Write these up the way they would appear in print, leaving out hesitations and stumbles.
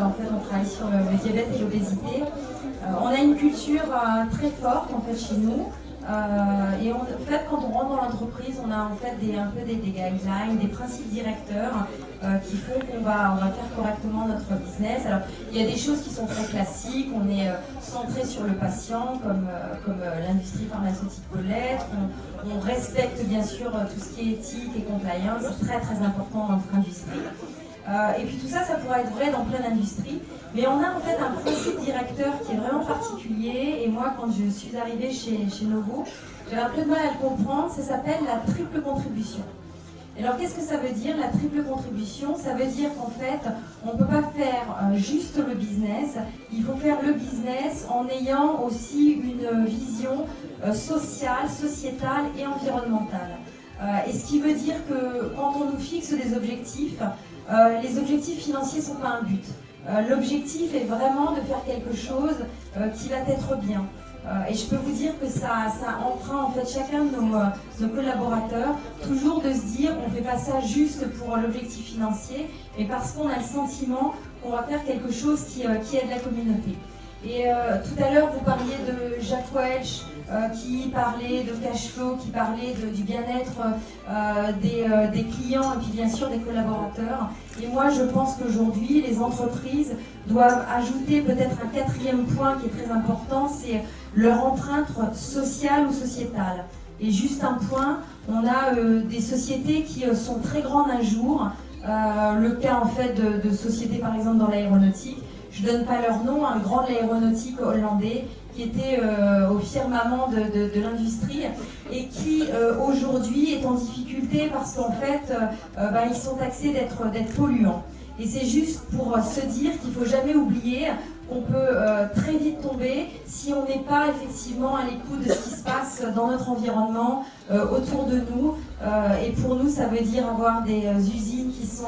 en fait, on travaille sur le diabète et l'obésité. On a une culture très forte en fait chez nous. Et en fait, quand on rentre dans l'entreprise, on a en fait un peu des guidelines, des principes directeurs qui font qu'on va faire correctement notre business. Alors, il y a des choses qui sont très classiques. On est centré sur le patient, comme l'industrie pharmaceutique peut l'être. On respecte bien sûr tout ce qui est éthique et compliance. C'est très très important dans notre industrie. Et puis tout ça, ça pourrait être vrai dans plein d'industries. Mais on a en fait un principe directeur qui est vraiment particulier. Et moi, quand je suis arrivée chez Novo, j'avais un peu de mal à le comprendre. Ça s'appelle la triple contribution. Et alors, qu'est-ce que ça veut dire, la triple contribution? Ça veut dire qu'en fait, on ne peut pas faire juste le business. Il faut faire le business en ayant aussi une vision sociale, sociétale et environnementale. Et ce qui veut dire que quand on nous fixe des objectifs, les objectifs financiers ne sont pas un but. L'objectif est vraiment de faire quelque chose qui va être bien. Et je peux vous dire que ça empreint en fait chacun de nos collaborateurs, toujours de se dire on ne fait pas ça juste pour l'objectif financier, mais parce qu'on a le sentiment qu'on va faire quelque chose qui aide la communauté. Et tout à l'heure, vous parliez de Jacques Welch, qui parlait de cash flow, qui parlait du bien-être des clients et puis bien sûr des collaborateurs. Et moi, je pense qu'aujourd'hui, les entreprises doivent ajouter peut-être un quatrième point qui est très important, c'est leur empreinte sociale ou sociétale. Et juste un point, on a des sociétés qui sont très grandes un jour. Le cas en fait de sociétés par exemple dans l'aéronautique. Je ne donne pas leur nom, un grand de l'aéronautique hollandais qui était au firmament de l'industrie et qui aujourd'hui est en difficulté parce qu'en fait ils sont taxés d'être polluants. Et c'est juste pour se dire qu'il ne faut jamais oublier qu'on peut très vite tomber si on n'est pas effectivement à l'écoute de ce qui se passe dans notre environnement, autour de nous. Et pour nous, ça veut dire avoir des usines qui sont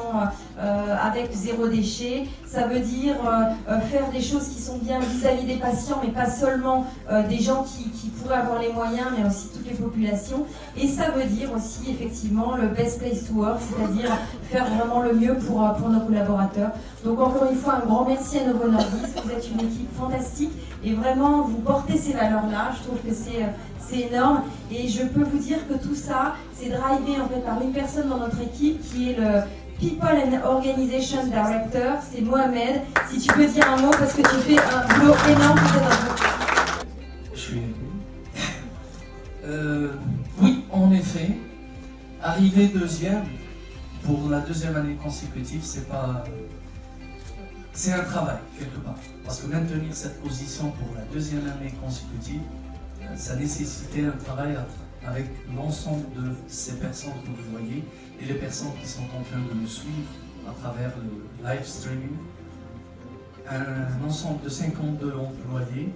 avec zéro déchet. Ça veut dire faire des choses qui sont bien vis-à-vis des patients, mais pas seulement des gens qui pourraient avoir les moyens, mais aussi toutes les populations. Et ça veut dire aussi effectivement le best place to work, c'est-à-dire faire vraiment le mieux pour nos collaborateurs. Donc encore une fois, un grand merci à Novo Nordisk. Vous êtes une équipe fantastique et vraiment vous portez ces valeurs-là. Je trouve que c'est énorme et je peux vous dire que tout ça, c'est drivé en fait par une personne dans notre équipe qui est le People and Organization Director, c'est Mohamed. Si tu peux dire un mot parce que tu fais un boulot énorme pour cette entreprise. Je suis oui, en effet, arriver deuxième pour la deuxième année consécutive, c'est un travail quelque part. Parce que maintenir cette position pour la deuxième année consécutive, ça nécessitait un travail avec l'ensemble de ces personnes que vous voyez et les personnes qui sont en train de nous suivre à travers le live streaming. Un ensemble de 52 employés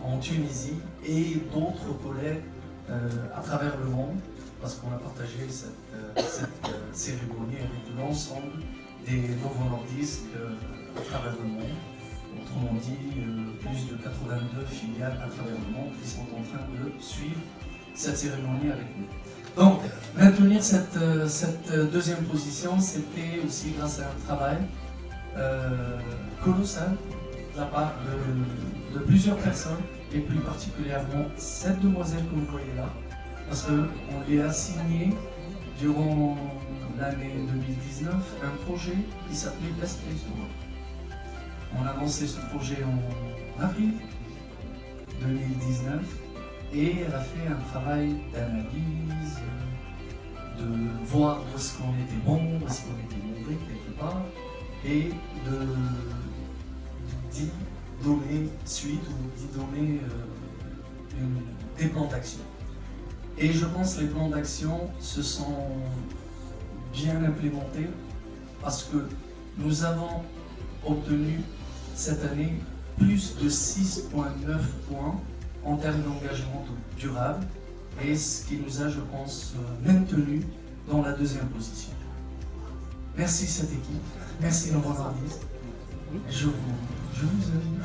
en Tunisie et d'autres collègues à travers le monde, parce qu'on a partagé cette cérémonie avec l'ensemble des Novo Nordisk à travers le monde. Autrement dit, plus de 82 filiales à travers le monde qui sont en train de suivre cette cérémonie avec nous. Donc, maintenir cette deuxième position, c'était aussi grâce à un travail colossal de la part de plusieurs personnes, et plus particulièrement cette demoiselle que vous voyez là, parce qu'on lui a signé durant l'année 2019 un projet qui s'appelait Best Place to Work. On a lancé ce projet en avril 2019 et elle a fait un travail d'analyse, de voir où est-ce qu'on était bon, où est-ce qu'on était mauvais quelque part, et d'y donner suite ou d'y donner des plans d'action. Et je pense que les plans d'action se sont bien implémentés parce que nous avons obtenu cette année plus de 6,9 points en termes d'engagement durable et ce qui nous a, je pense, maintenu dans la deuxième position. Merci cette équipe, merci Novo Nordisk, je vous aime.